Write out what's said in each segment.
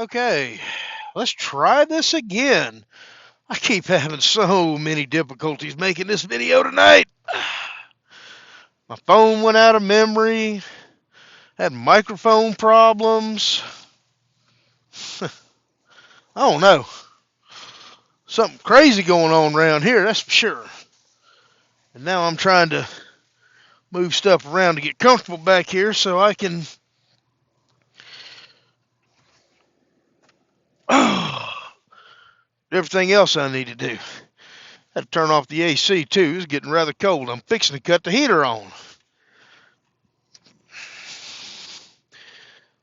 Okay, let's try this again. I keep having so many difficulties making this video tonight. My phone went out of memory, had microphone problems. I don't know. Something crazy going on around here, that's for sure. And now I'm trying to move stuff around to get comfortable back here so I can. Everything else I need to do. Had to turn off the AC too. It's getting rather cold. I'm fixing to cut the heater on.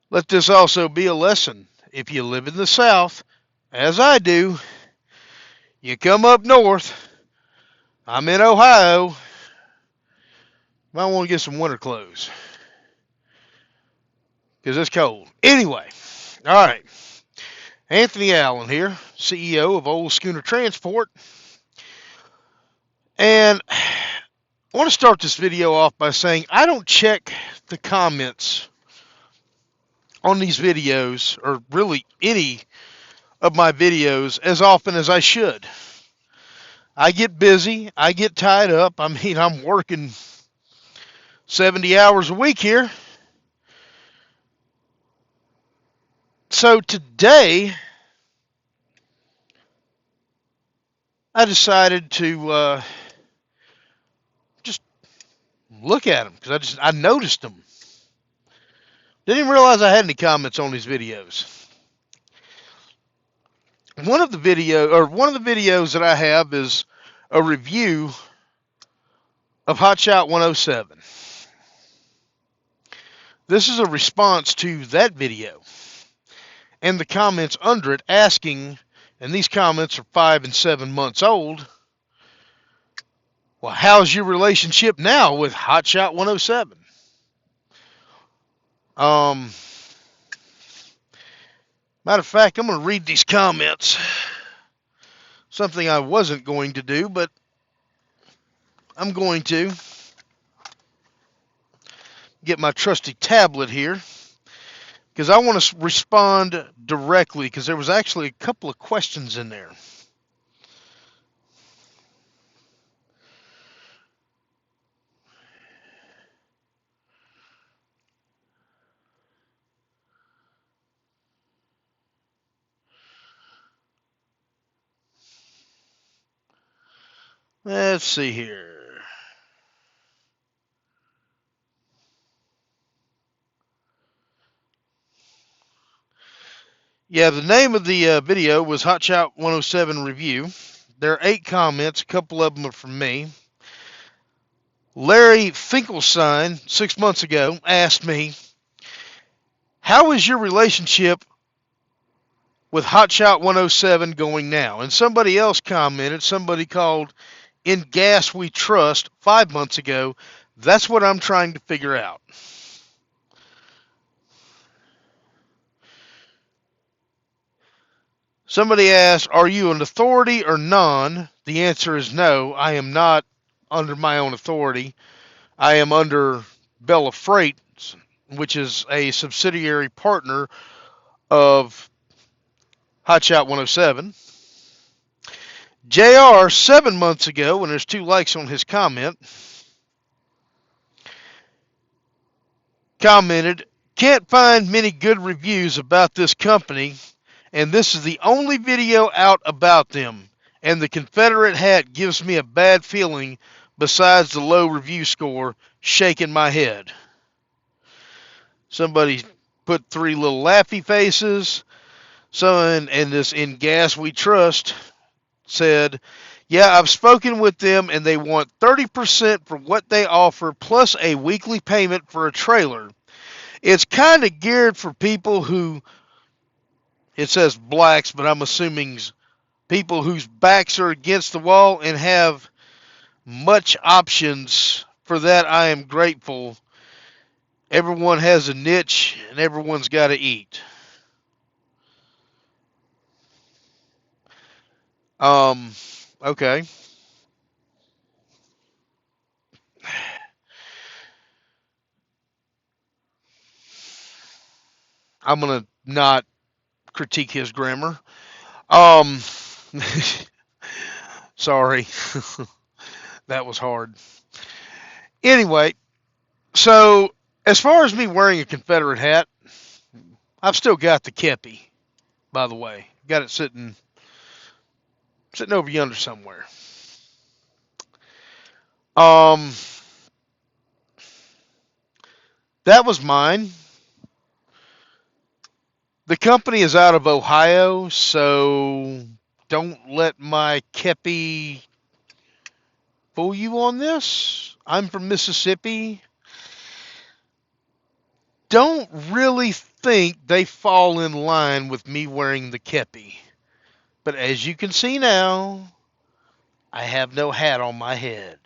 Let this also be a lesson. If you live in the South, as I do, you come up north. I'm in Ohio. Might want to get some winter clothes because it's cold. Anyway, all right. Anthony Allen here, CEO of Old Schooner Transport. And I want to start this video off by saying I don't check the comments on these videos, or really any of my videos, as often as I should. I get busy. I get tied up. I mean, I'm working 70 hours a week here. So today, I decided to just look at them because I noticed them. Didn't even realize I had any comments on these videos. One of the videos that I have is a review of Hotshot 107. This is a response to that video and the comments under it asking, and these comments are 5 and 7 months old. Well, how's your relationship now with Hotshot 107? Matter of fact, I'm going to read these comments. Something I wasn't going to do, but I'm going to get my trusty tablet here because I want to respond directly because there was actually a couple of questions in there. Let's see here. Yeah, the name of the video was Hotshot 107 Review. There are 8 comments. A couple of them are from me. Larry Finkelstein, 6 months ago, asked me, how is your relationship with Hotshot 107 going now? And somebody else commented, somebody called In Gas We Trust 5 months ago. That's what I'm trying to figure out. Somebody asked, are you an authority or none? The answer is no. I am not under my own authority. I am under Bella Freight, which is a subsidiary partner of Hotshot 107. JR, 7 months ago, and there's 2 likes on his comment, commented, can't find many good reviews about this company, and this is the only video out about them, and the Confederate hat gives me a bad feeling besides the low review score, shaking my head. Somebody put 3 little laughy faces. Someone, and this In Gas We Trust, said, yeah, I've spoken with them and they want 30% for what they offer plus a weekly payment for a trailer. It's kind of geared for people who, it says blacks, but I'm assuming people whose backs are against the wall and have much options. For that, I am grateful. Everyone has a niche and everyone's got to eat. Okay. I'm going to not critique his grammar. Um, sorry, that was hard. Anyway, so as far as me wearing a Confederate hat, I've still got the kepi. By the way, got it sitting over yonder somewhere. Um, that was mine. The company is out of Ohio, so don't let my kepi fool you on this. I'm from Mississippi. Don't really think they fall in line with me wearing the kepi. But as you can see now, I have no hat on my head.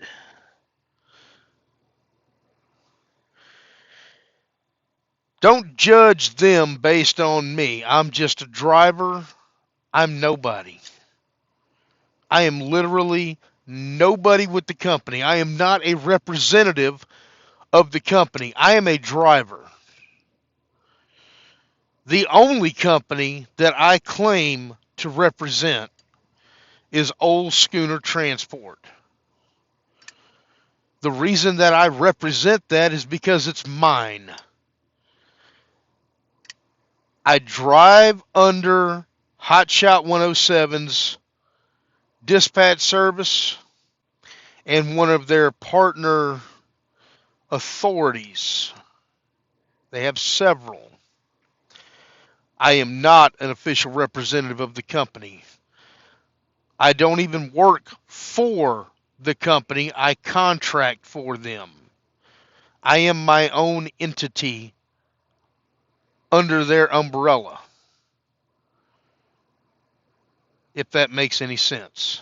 Don't judge them based on me. I'm just a driver. I'm nobody. I am literally nobody with the company. I am not a representative of the company. I am a driver. The only company that I claim to represent is Old Schooner Transport. The reason that I represent that is because it's mine. I drive under Hotshot 107's dispatch service and one of their partner authorities. They have several. I am not an official representative of the company. I don't even work for the company. I contract for them. I am my own entity under their umbrella, if that makes any sense.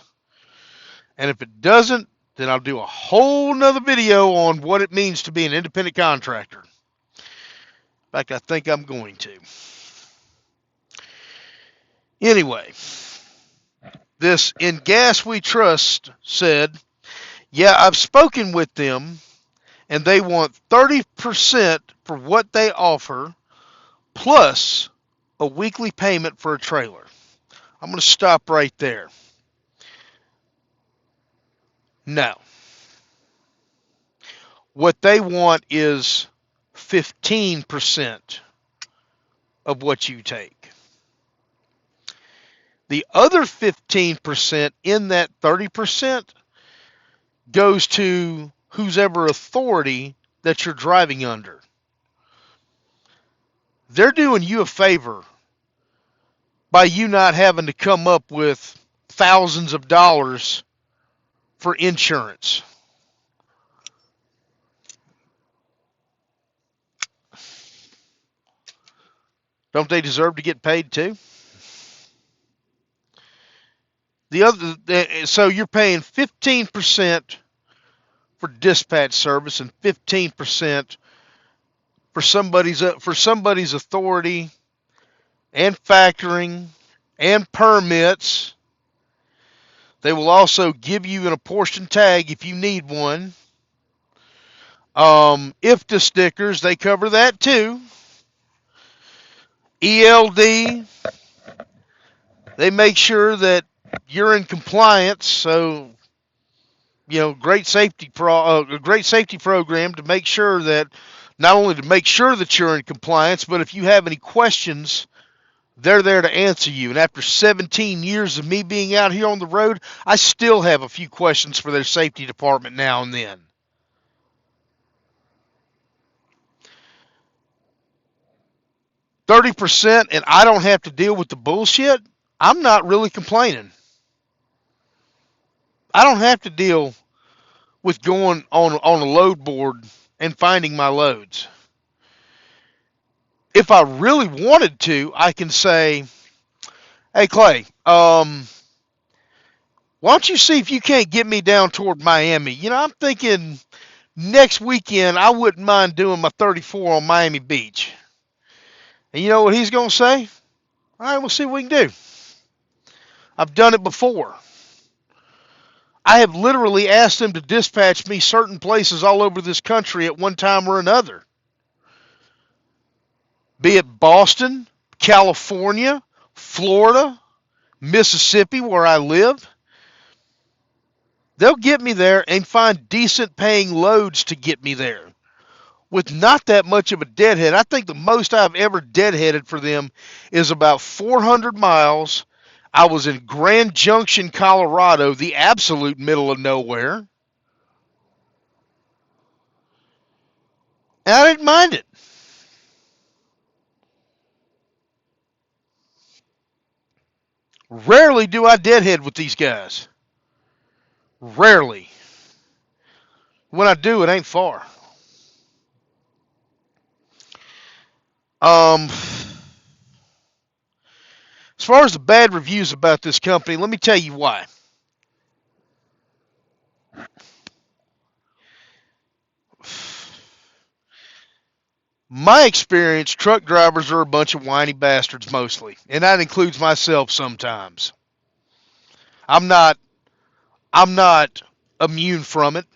And if it doesn't, then I'll do a whole nother video on what it means to be an independent contractor. In fact, I think I'm going to. Anyway, this In Gas We Trust said, yeah, I've spoken with them, and they want 30% for what they offer, plus a weekly payment for a trailer. I'm going to stop right there. No. What they want is 15% of what you take. The other 15% in that 30% goes to whosever authority that you're driving under. They're doing you a favor by you not having to come up with thousands of dollars for insurance. Don't they deserve to get paid too? So you're paying 15% for dispatch service and 15% for somebody's authority and factoring and permits. They will also give you an apportioned tag if you need one. IFTA stickers, they cover that too. ELD, they make sure that you're in compliance. So, great safety program to make sure that not only to make sure that you're in compliance, but if you have any questions, they're there to answer you. And after 17 years of me being out here on the road, I still have a few questions for their safety department now and then. %, and I don't have to deal with the bullshit. I'm not really complaining. I don't have to deal with going on a load board and finding my loads. If I really wanted to, I can say, hey, Clay, why don't you see if you can't get me down toward Miami? I'm thinking next weekend I wouldn't mind doing my 34 on Miami Beach. And you know what he's going to say? All right, we'll see what we can do. I've done it before. I have literally asked them to dispatch me certain places all over this country at one time or another. Be it Boston, California, Florida, Mississippi, where I live, they'll get me there and find decent paying loads to get me there with not that much of a deadhead. I think the most I've ever deadheaded for them is about 400 miles. I was in Grand Junction, Colorado, the absolute middle of nowhere. And I didn't mind it. Rarely do I deadhead with these guys. Rarely. When I do, it ain't far. As far as the bad reviews about this company, let me tell you why. My experience, truck drivers are a bunch of whiny bastards mostly, and that includes myself sometimes. I'm not immune from it.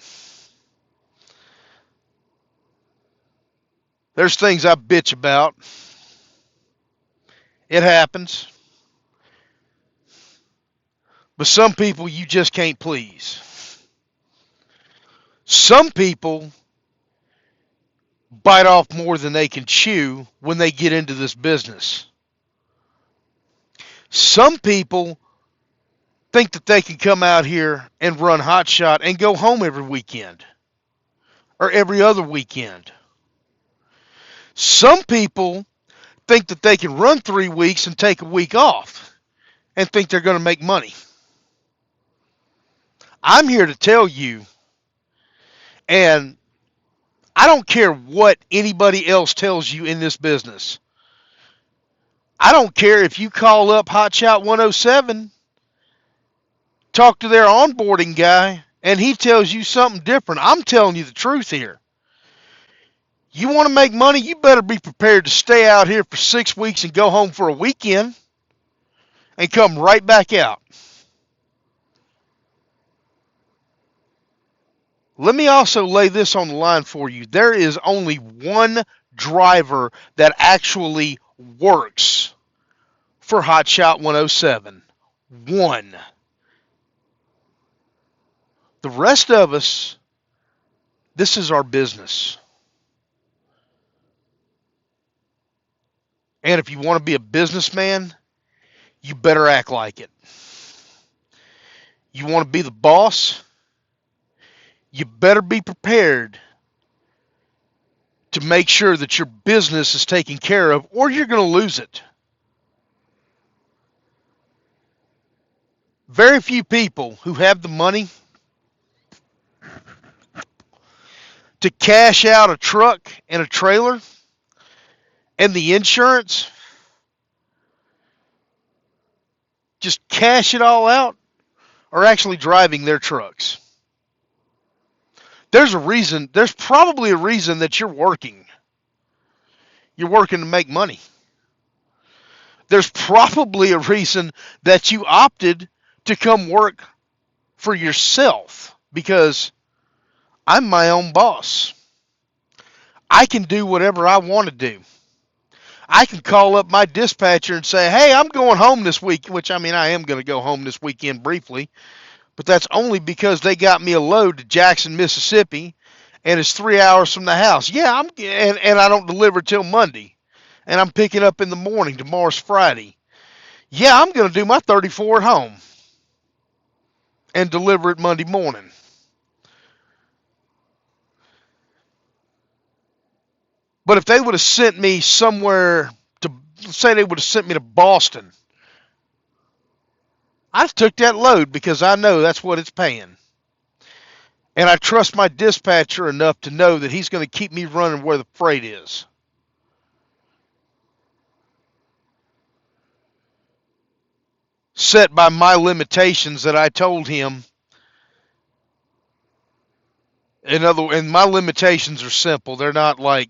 There's things I bitch about. It happens. But some people you just can't please. Some people bite off more than they can chew when they get into this business. Some people think that they can come out here and run hotshot and go home every weekend or every other weekend. Some people think that they can run 3 weeks and take a week off and think they're going to make money. I'm here to tell you, and I don't care what anybody else tells you in this business. I don't care if you call up Hotshot 107, talk to their onboarding guy, and he tells you something different. I'm telling you the truth here. You want to make money, you better be prepared to stay out here for 6 weeks and go home for a weekend and come right back out. Let me also lay this on the line for you. There is only one driver that actually works for Hotshot 107. One. The rest of us, this is our business. And if you want to be a businessman, you better act like it. You want to be the boss? You better be prepared to make sure that your business is taken care of, or you're going to lose it. Very few people who have the money to cash out a truck and a trailer and the insurance, just cash it all out, are actually driving their trucks. There's probably a reason that you're working. You're working to make money. There's probably a reason that you opted to come work for yourself, because I'm my own boss. I can do whatever I want to do. I can call up my dispatcher and say, hey, I'm going home this week, which I mean I am going to go home this weekend briefly. But that's only because they got me a load to Jackson, Mississippi, and it's 3 hours from the house. Yeah, and I don't deliver till Monday, and I'm picking up in the morning. Tomorrow's Friday. Yeah, I'm going to do my 34 at home and deliver it Monday morning. But if they would have sent me somewhere to, say they would have sent me to Boston, I took that load because I know that's what it's paying. And I trust my dispatcher enough to know that he's going to keep me running where the freight is. Set by my limitations that I told him. And my limitations are simple. They're not like,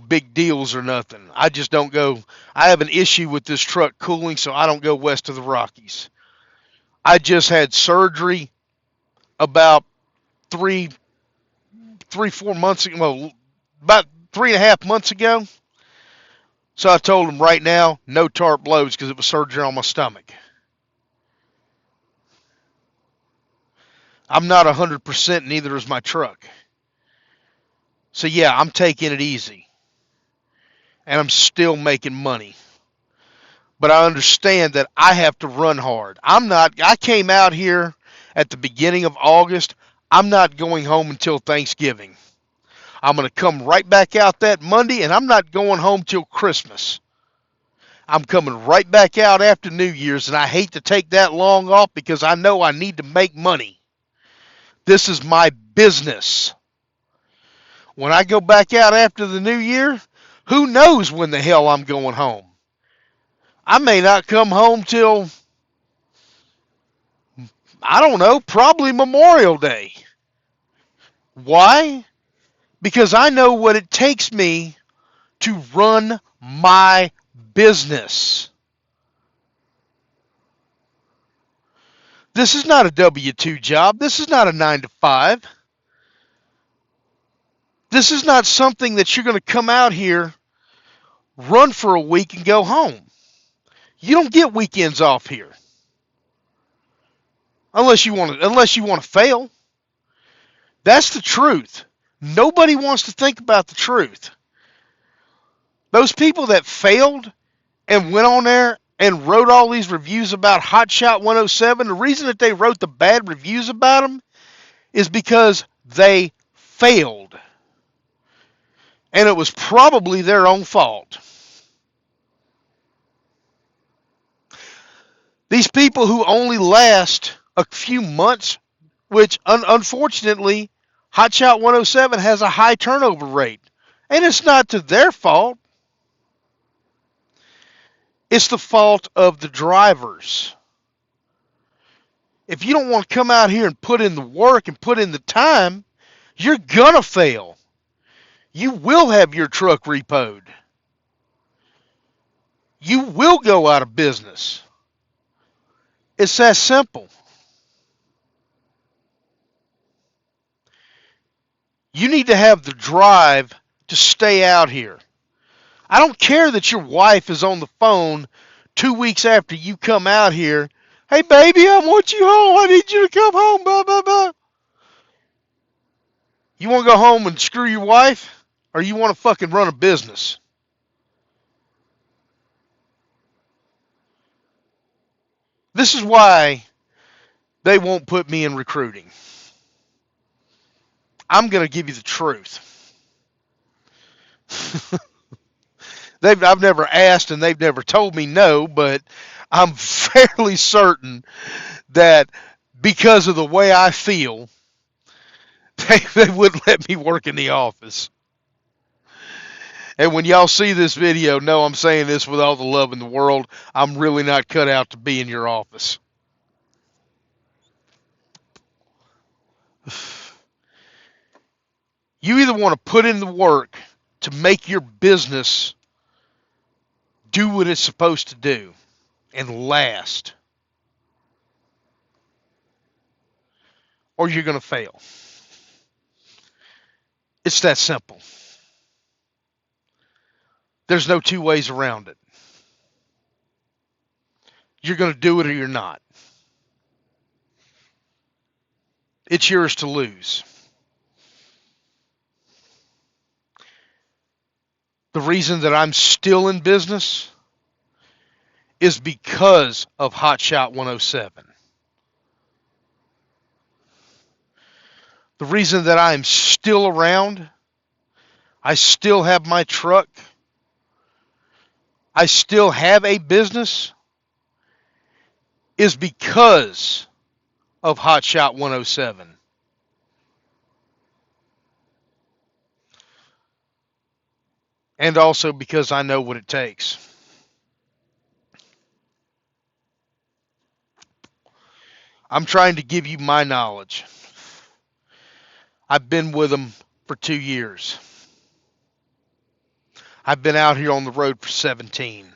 big deals or nothing. I just don't go. I have an issue with this truck cooling, so I don't go west of the Rockies. I just had surgery about 4 months ago. Well, about 3.5 months ago. So I told him right now, no tarp blows because it was surgery on my stomach. I'm not 100%, neither is my truck. So yeah, I'm taking it easy. And I'm still making money. But I understand that I have to run hard. I came out here at the beginning of August. I'm not going home until Thanksgiving. I'm going to come right back out that Monday, and I'm not going home till Christmas. I'm coming right back out after New Year's, and I hate to take that long off because I know I need to make money. This is my business. When I go back out after the New Year, who knows when the hell I'm going home? I may not come home till, I don't know, probably Memorial Day. Why? Because I know what it takes me to run my business. This is not a W-2 job. This is not a 9 to 5. This is not something that you're going to come out here, run for a week, and go home. You don't get weekends off here. Unless you want to fail. That's the truth. Nobody wants to think about the truth. Those people that failed and went on there and wrote all these reviews about Hot Shot 107, the reason that they wrote the bad reviews about them is because they failed. And it was probably their own fault. These people who only last a few months, which unfortunately, Hot Shot 107 has a high turnover rate. And it's not to their fault. It's the fault of the drivers. If you don't want to come out here and put in the work and put in the time, you're going to fail. You will have your truck repoed. You will go out of business. It's that simple. You need to have the drive to stay out here. I don't care that your wife is on the phone 2 weeks after you come out here. Hey, baby, I want you home. I need you to come home. Blah, blah, blah. You want to go home and screw your wife? Or you want to fucking run a business? This is why they won't put me in recruiting. I'm going to give you the truth. I've never asked and they've never told me no, but I'm fairly certain that because of the way I feel, they wouldn't let me work in the office. And when y'all see this video, know I'm saying this with all the love in the world. I'm really not cut out to be in your office. You either want to put in the work to make your business do what it's supposed to do and last, or you're going to fail. It's that simple. There's no two ways around it. You're going to do it or you're not. It's yours to lose. The reason that I'm still in business is because of Hot Shot 107. The reason that I'm still around, I still have my truck, I still have a business, is because of Hot Shot 107. And also because I know what it takes. I'm trying to give you my knowledge. I've been with them for 2 years. I've been out here on the road for 17.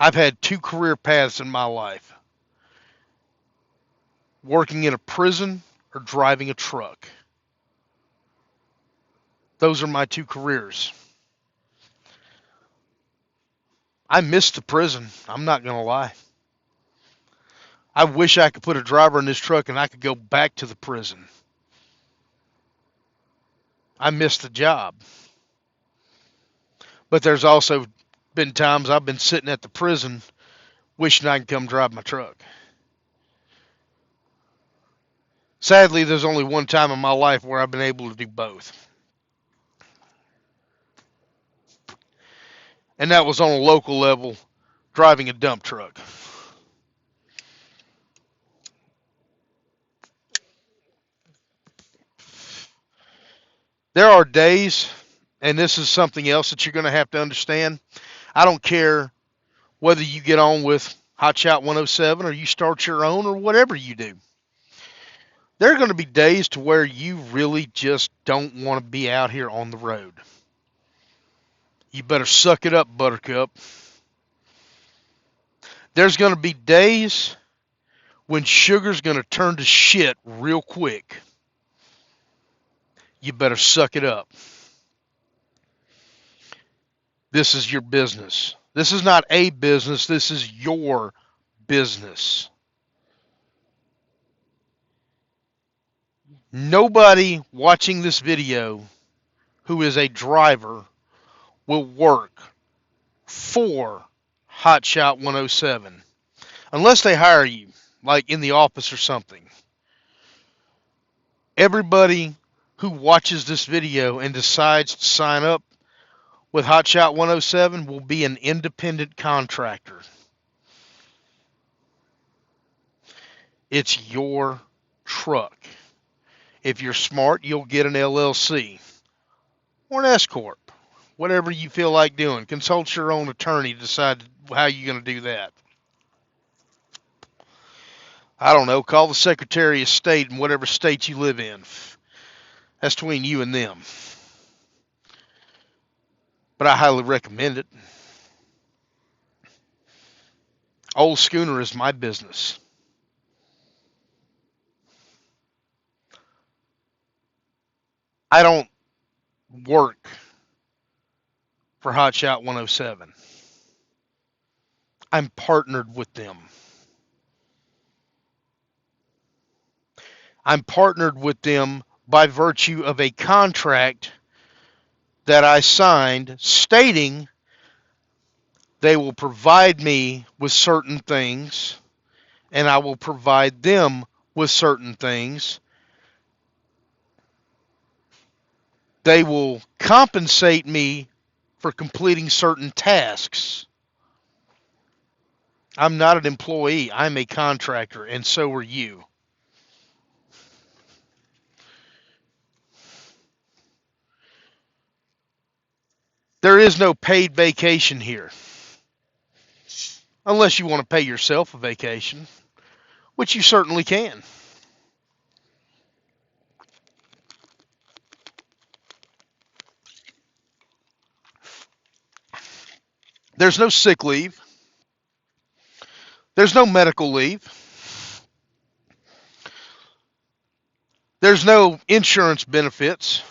I've had 2 career paths in my life. Working in a prison or driving a truck. Those are my 2 careers. I missed the prison. I'm not going to lie. I wish I could put a driver in this truck and I could go back to the prison. I missed the job. But there's also been times I've been sitting at the prison wishing I could come drive my truck. Sadly, there's only one time in my life where I've been able to do both. And that was on a local level, driving a dump truck. There are days, and this is something else that you're going to have to understand. I don't care whether you get on with Hot Shot 107 or you start your own or whatever you do. There are going to be days to where you really just don't want to be out here on the road. You better suck it up, Buttercup. There's going to be days when sugar's going to turn to shit real quick. You better suck it up. This is your business. This is not a business. This is your business. Nobody watching this video who is a driver will work for Hot Shot 107 unless they hire you, like in the office or something. Everybody who watches this video and decides to sign up with Hot Shot 107 will be an independent contractor. It's your truck. If you're smart, you'll get an LLC or an S Corp. Whatever you feel like doing. Consult your own attorney to decide how you're going to do that. I don't know. Call the Secretary of State in whatever state you live in. That's between you and them. But I highly recommend it. Old Schooner is my business. I don't work for Hot Shot 107. I'm partnered with them. I'm partnered with them by virtue of a contract that I signed stating they will provide me with certain things and I will provide them with certain things. They will compensate me for completing certain tasks. I'm not an employee. I'm a contractor, and so are you. There is no paid vacation here. Unless you want to pay yourself a vacation, which you certainly can. There's no sick leave. There's no medical leave. There's no insurance benefits.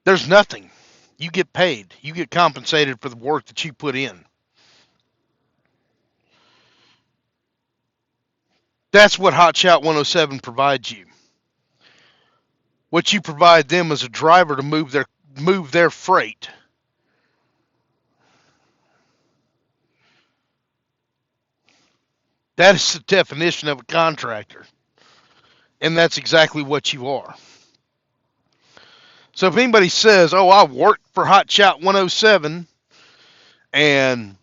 There's nothing. You get paid. You get compensated for the work that you put in. That's what Hot Shot 107 provides you. What you provide them is a driver to move their freight. That is the definition of a contractor. And that's exactly what you are. So if anybody says, oh, I work for Hot Shot 107 and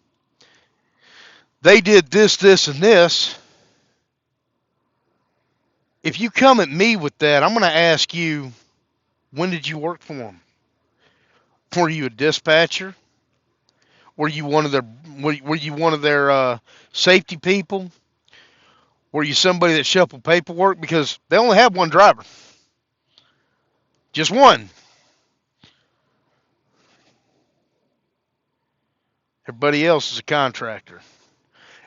they did this, this, and this, if you come at me with that, I'm going to ask you, when did you work for them? Were you a dispatcher? Were you one of their safety people? Were you somebody that shuffled paperwork? Because they only have one driver. Just one. Everybody else is a contractor.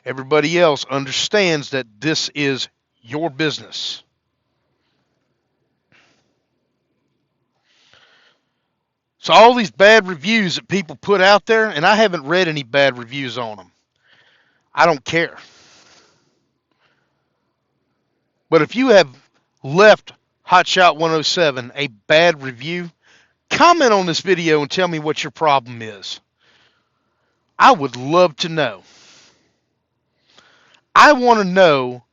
Everybody else understands that this is your business. So all these bad reviews that people put out there, and I haven't read any bad reviews on them. I don't care. But if you have left Hotshot 107 a bad review, comment on this video and tell me what your problem is. I would love to know. I want to know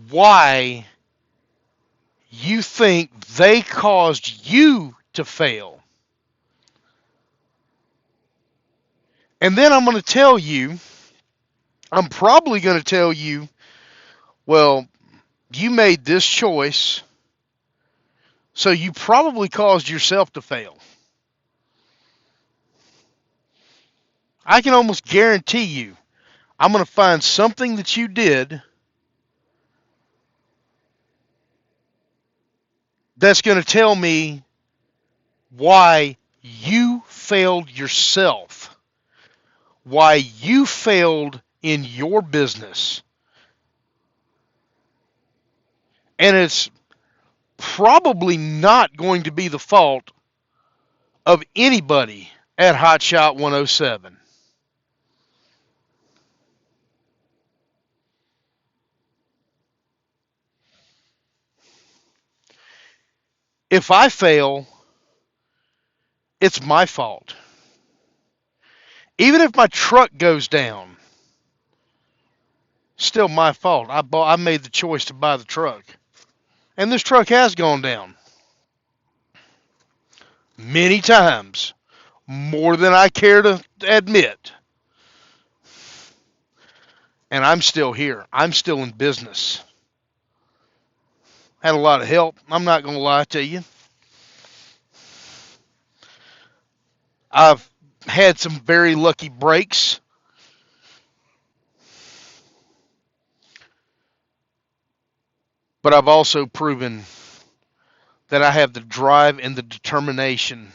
why you think they caused you to fail. And then I'm going to tell you, I'm probably going to tell you, well, you made this choice, so you probably caused yourself to fail. I can almost guarantee you, I'm going to find something that you did that's going to tell me why you failed yourself, why you failed in your business. And it's probably not going to be the fault of anybody at Hotshot 107. If I fail, it's my fault. Even if my truck goes down, still my fault. I made the choice to buy the truck. And this truck has gone down many times, more than I care to admit. And I'm still here. I'm still in business. Had a lot of help. I'm not going to lie to you. I've had some very lucky breaks. But I've also proven that I have the drive and the determination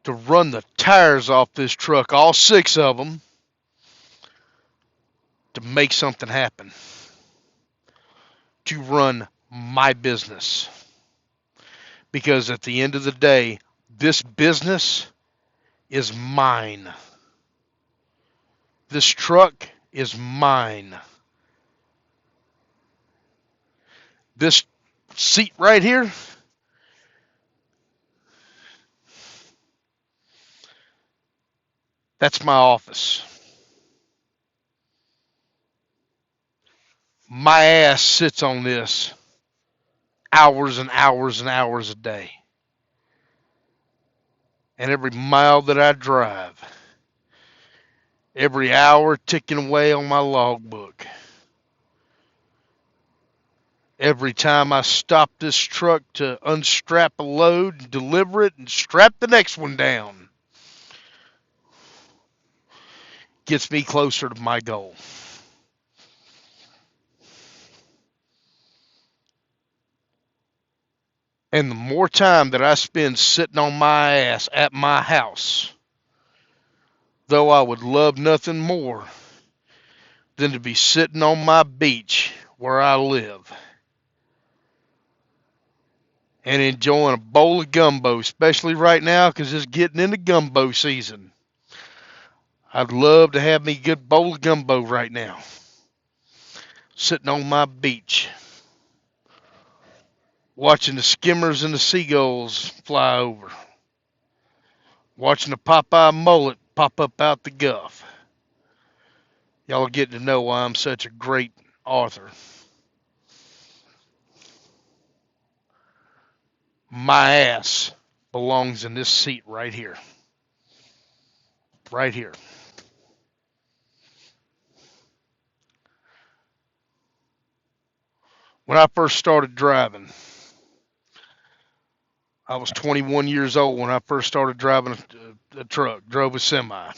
to run the tires off this truck, all 6 of them, to make something happen, to run my business. Because at the end of the day, this business is mine. This truck is mine. This seat right here, that's my office. My ass sits on this hours and hours and hours a day. And every mile that I drive, every hour ticking away on my logbook, every time I stop this truck to unstrap a load and deliver it and strap the next one down, gets me closer to my goal. And the more time that I spend sitting on my ass at my house, though I would love nothing more than to be sitting on my beach where I live and enjoying a bowl of gumbo, especially right now because it's getting into gumbo season. I'd love to have me a good bowl of gumbo right now, sitting on my beach, watching the skimmers and the seagulls fly over, watching the Popeye mullet pop up out the Gulf. Y'all are getting to know why I'm such a great author. My ass belongs in this seat right here. Right here. When I first started driving, I was 21 years old when I first started driving a truck, drove a semi.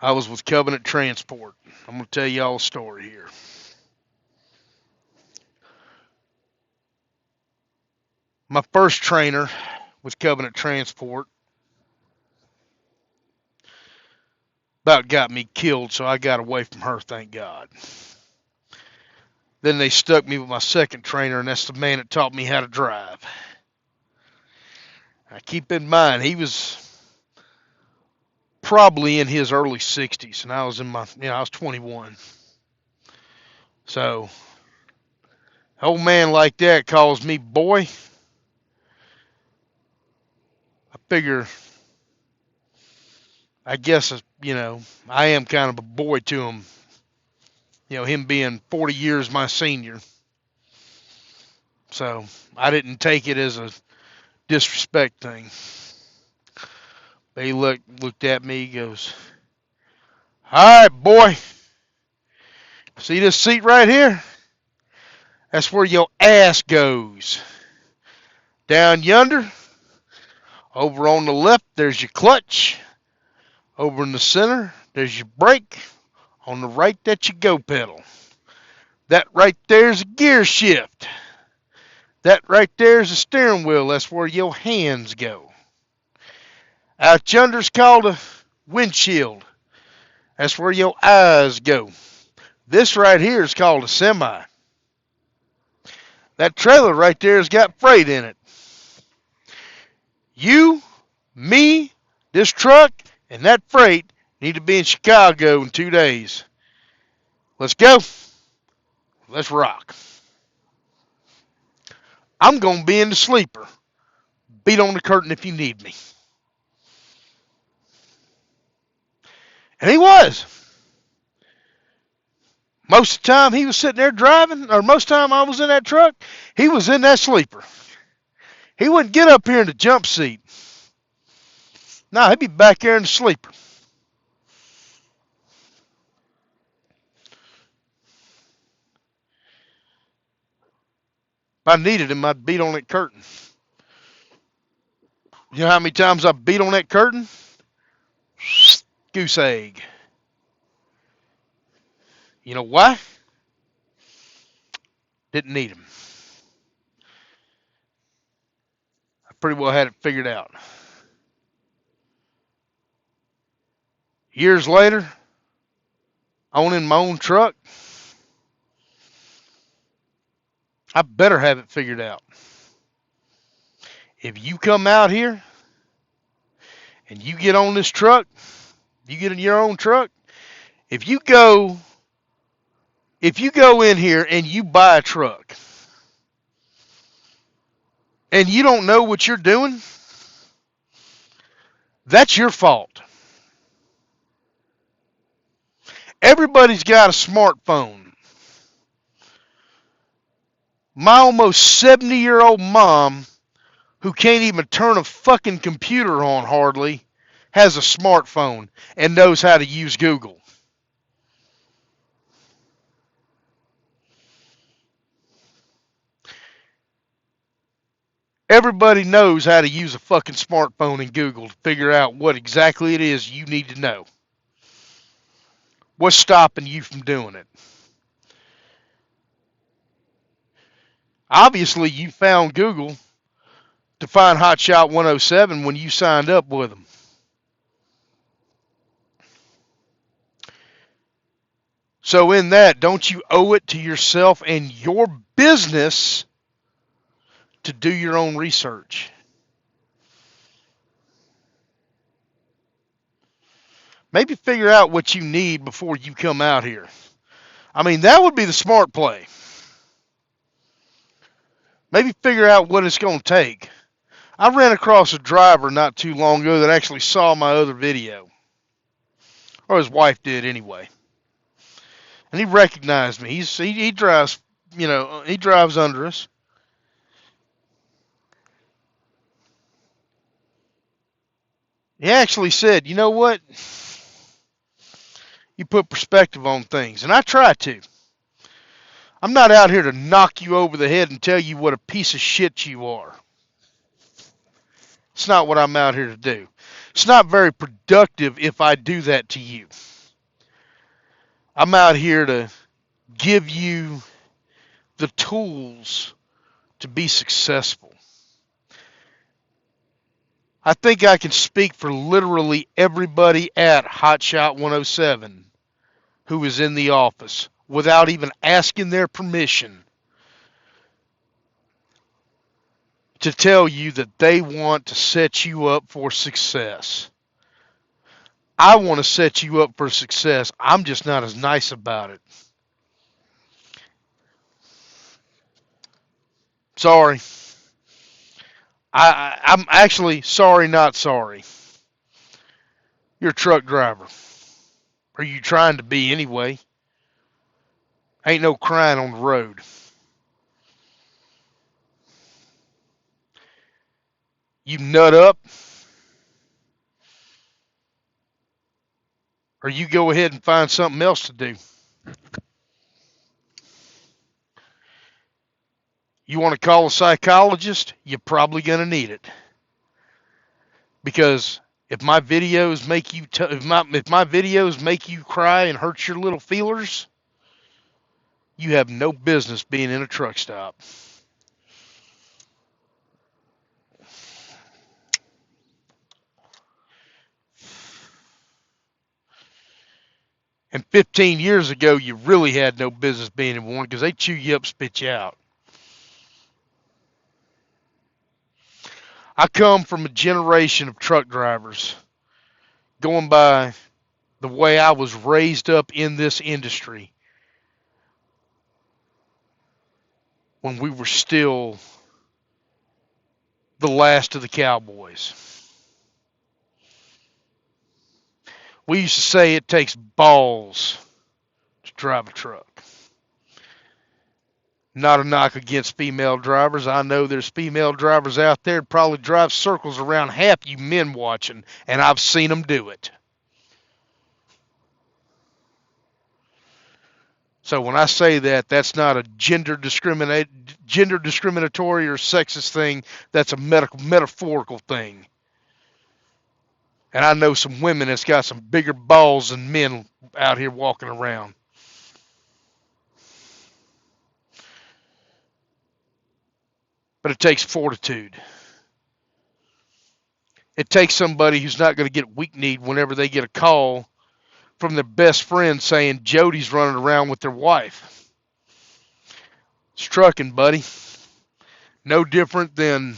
I was with Covenant Transport. I'm going to tell y'all a story here. My first trainer with Covenant Transport about got me killed, so I got away from her, thank God. Then they stuck me with my second trainer, and that's the man that taught me how to drive. Now, keep in mind, he was probably in his early 60s, and I was I was 21. So, old man like that calls me boy. I figure, I guess, I am kind of a boy to him. Him being 40 years my senior. So, I didn't take it as a disrespect thing. But he looked at me, he goes, all right, boy. See this seat right here? That's where your ass goes. Down yonder, over on the left, there's your clutch. Over in the center, there's your brake. On the right, that's your go pedal. That right there's a gear shift. That right there's a steering wheel. That's where your hands go. Out yonder's called a windshield. That's where your eyes go. This right here is called a semi. That trailer right there has got freight in it. You, me, this truck, and that freight need to be in Chicago in 2 days. Let's go. Let's rock. I'm going to be in the sleeper. Beat on the curtain if you need me. And he was. Most of the time he was sitting there driving, or most of the time I was in that truck, he was in that sleeper. He wouldn't get up here in the jump seat. No, he'd be back there in the sleeper. If I needed him, I'd beat on that curtain. You know how many times I beat on that curtain? Goose egg. You know why? Didn't need him. I pretty well had it figured out. Years later, owning my own truck, I better have it figured out. If you come out here and you get on this truck, you get in your own truck, if you go in here and you buy a truck and you don't know what you're doing, that's your fault. Everybody's got a smartphone. My almost 70-year-old mom, who can't even turn a fucking computer on hardly, has a smartphone and knows how to use Google. Everybody knows how to use a fucking smartphone and Google to figure out what exactly it is you need to know. What's stopping you from doing it? Obviously, you found Google to find Hotshot 107 when you signed up with them. So in that, don't you owe it to yourself and your business to do your own research? Maybe figure out what you need before you come out here. I mean, that would be the smart play. Maybe figure out what it's going to take. I ran across a driver not too long ago that actually saw my other video. Or his wife did anyway. And he recognized me. He drives, he drives under us. He actually said, you know what? You put perspective on things. And I try to. I'm not out here to knock you over the head and tell you what a piece of shit you are. It's not what I'm out here to do. It's not very productive if I do that to you. I'm out here to give you the tools to be successful. I think I can speak for literally everybody at Hotshot 107 who was in the office without even asking their permission to tell you that they want to set you up for success. I want to set you up for success. I'm just not as nice about it. Sorry. I'm actually sorry, not sorry. You're a truck driver. Or you trying to be anyway. Ain't no crying on the road. You nut up, or you go ahead and find something else to do. You want to call a psychologist? You're probably going to need it. Because if my videos make you if my videos make you cry and hurt your little feelers, you have no business being in a truck stop. And 15 years ago, you really had no business being in one because they chew you up, spit you out. I come from a generation of truck drivers, going by the way I was raised up in this industry when we were still the last of the cowboys. We used to say it takes balls to drive a truck. Not a knock against female drivers. I know there's female drivers out there that probably drive circles around half you men watching, and I've seen them do it. So when I say that, that's not a gender discriminatory or sexist thing. That's a metaphorical thing. And I know some women that's got some bigger balls than men out here walking around. But it takes fortitude. It takes somebody who's not going to get weak-kneed whenever they get a call from their best friend saying Jody's running around with their wife. It's trucking, buddy. No different than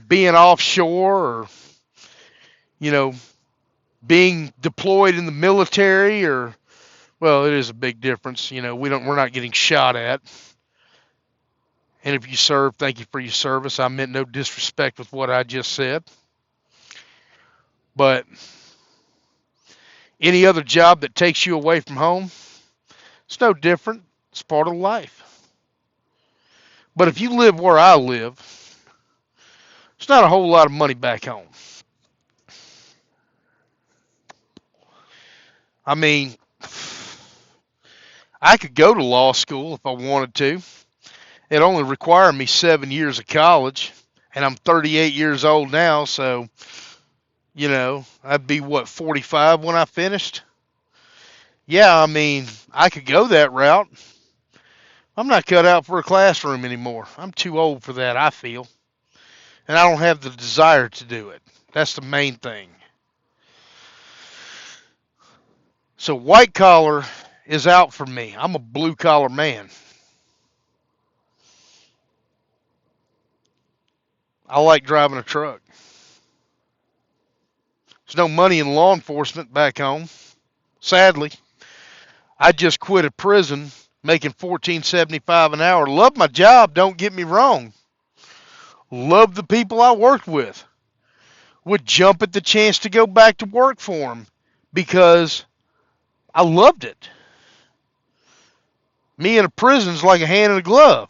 being offshore or, being deployed in the military or, well, it is a big difference. We're not getting shot at. And if you serve, thank you for your service. I meant no disrespect with what I just said. But any other job that takes you away from home, it's no different. It's part of life. But if you live where I live, it's not a whole lot of money back home. I mean, I could go to law school if I wanted to. It only required me 7 years of college, and I'm 38 years old now, so, I'd be, 45 when I finished? Yeah, I mean, I could go that route. I'm not cut out for a classroom anymore. I'm too old for that, I feel. And I don't have the desire to do it. That's the main thing. So white collar is out for me. I'm a blue collar man. I like driving a truck. There's no money in law enforcement back home. Sadly, I just quit a prison making $14.75 an hour. Love my job, don't get me wrong. Love the people I worked with. Would jump at the chance to go back to work for them because I loved it. Me in a prison's like a hand in a glove.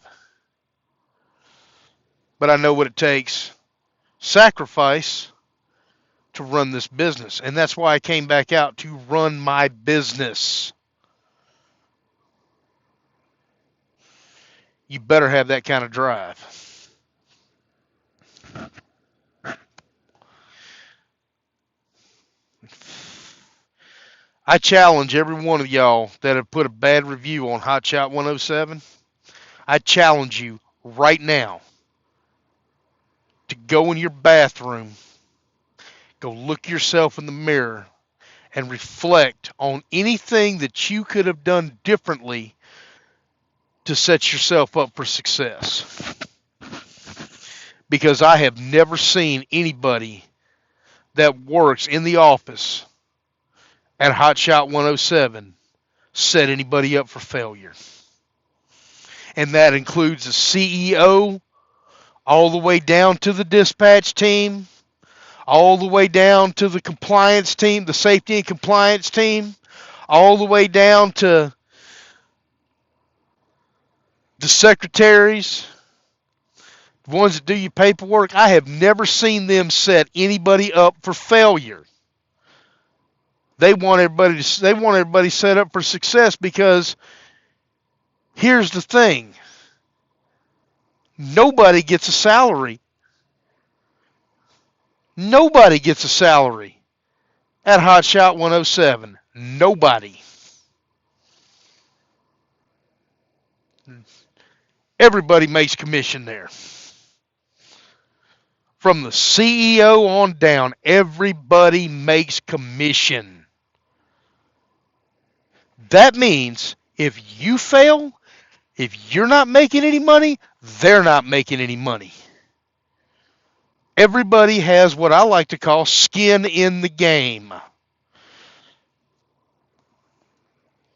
But I know what it takes. Sacrifice to run this business. And that's why I came back out to run my business. You better have that kind of drive. I challenge every one of y'all that have put a bad review on Hot Shot 107. I challenge you right now to go in your bathroom, go look yourself in the mirror, and reflect on anything that you could have done differently to set yourself up for success. Because I have never seen anybody that works in the office at Hot Shot 107 set anybody up for failure. And that includes the CEO, all the way down to the dispatch team, all the way down to the compliance team, the safety and compliance team, all the way down to the secretaries, the ones that do your paperwork. I have never seen them set anybody up for failure. They want everybody set up for success, because here's the thing. Nobody gets a salary. Nobody gets a salary at Hot Shot 107. Nobody. Everybody makes commission there. From the CEO on down, everybody makes commission. That means if you fail, if you're not making any money, they're not making any money. Everybody has what I like to call skin in the game.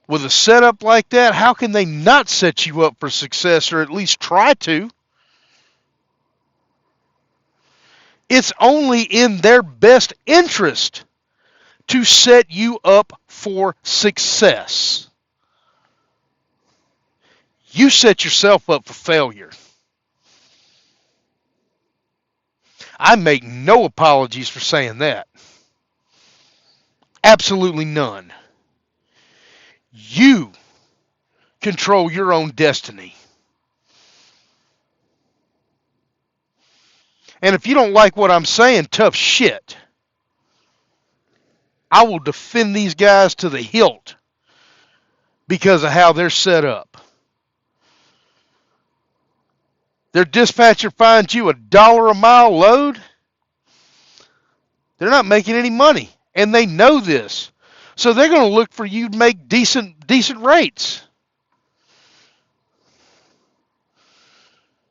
With a setup like that, how can they not set you up for success, or at least try to? It's only in their best interest to set you up for success. You set yourself up for failure. I make no apologies for saying that. Absolutely none. You control your own destiny. And if you don't like what I'm saying, tough shit. I will defend these guys to the hilt because of how they're set up. Their dispatcher finds you $1 a mile load. They're not making any money, and they know this. So they're going to look for you to make decent rates.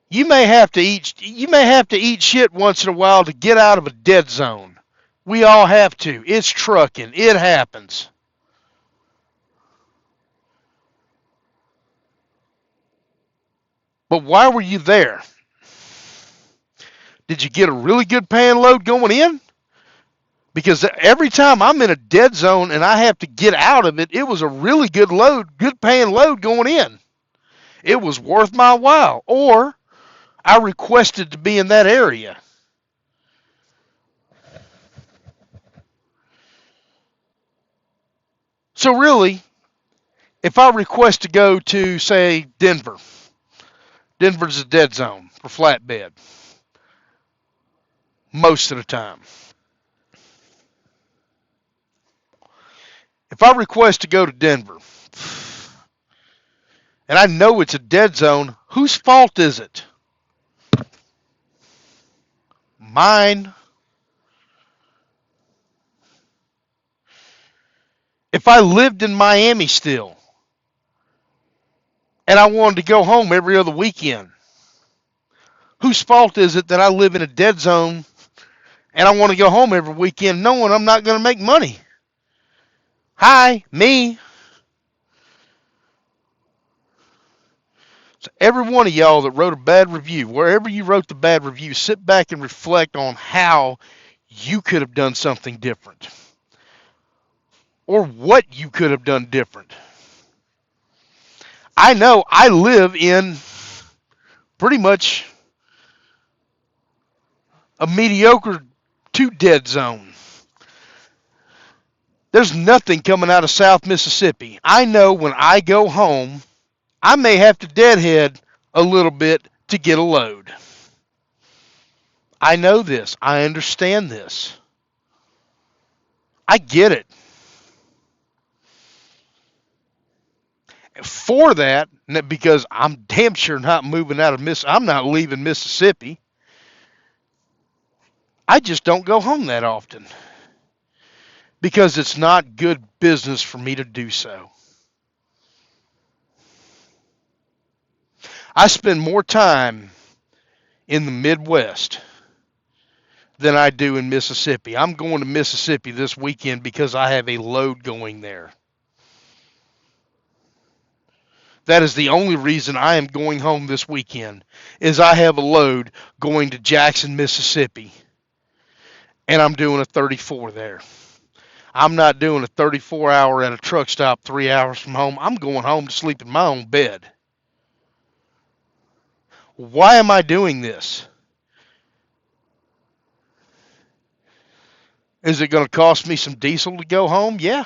You may have to eat shit once in a while to get out of a dead zone. We all have to. It's trucking. It happens. But why were you there? Did you get a really good paying load going in? Because every time I'm in a dead zone and I have to get out of it, it was a really good load, good paying load going in. It was worth my while. Or I requested to be in that area. So really, if I request to go to, say, Denver, Denver's a dead zone for flatbed most of the time. If I request to go to Denver and I know it's a dead zone, whose fault is it? Mine. If I lived in Miami still and I wanted to go home every other weekend, whose fault is it that I live in a dead zone and I want to go home every weekend knowing I'm not going to make money? Hi, me. So every one of y'all that wrote a bad review, wherever you wrote the bad review, sit back and reflect on how you could have done something different. Or what you could have done different. I know I live in pretty much a mediocre to dead zone. There's nothing coming out of South Mississippi. I know when I go home, I may have to deadhead a little bit to get a load. I know this. I understand this. I get it. For that, because I'm damn sure not moving out of I'm not leaving Mississippi. I just don't go home that often. because it's not good business for me to do so. I spend more time in the Midwest than I do in Mississippi. I'm going to Mississippi this weekend because I have a load going there. That is the only reason I am going home this weekend, is I have a load going to Jackson, Mississippi, and I'm doing a 34 there. I'm not doing a 34-hour at a truck stop 3 hours from home. I'm going home to sleep in my own bed. Why am I doing this? Is it going to cost me some diesel to go home? Yeah.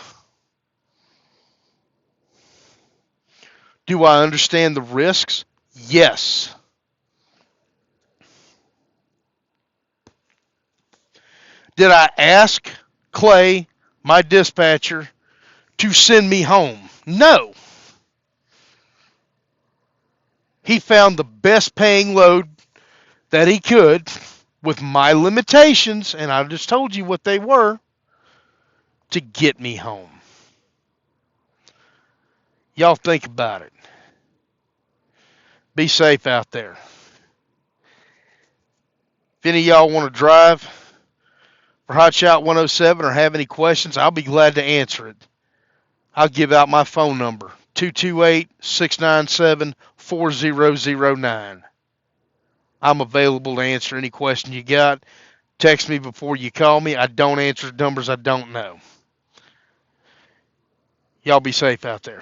Do I understand the risks? Yes. Did I ask Clay, my dispatcher, to send me home? No. He found the best paying load that he could with my limitations, and I just told you what they were, to get me home. Y'all think about it. Be safe out there. If any of y'all want to drive for Hot Shot 107 or have any questions, I'll be glad to answer it. I'll give out my phone number, 228-697-4009. I'm available to answer any question you got. Text me before you call me. I don't answer numbers I don't know. Y'all be safe out there.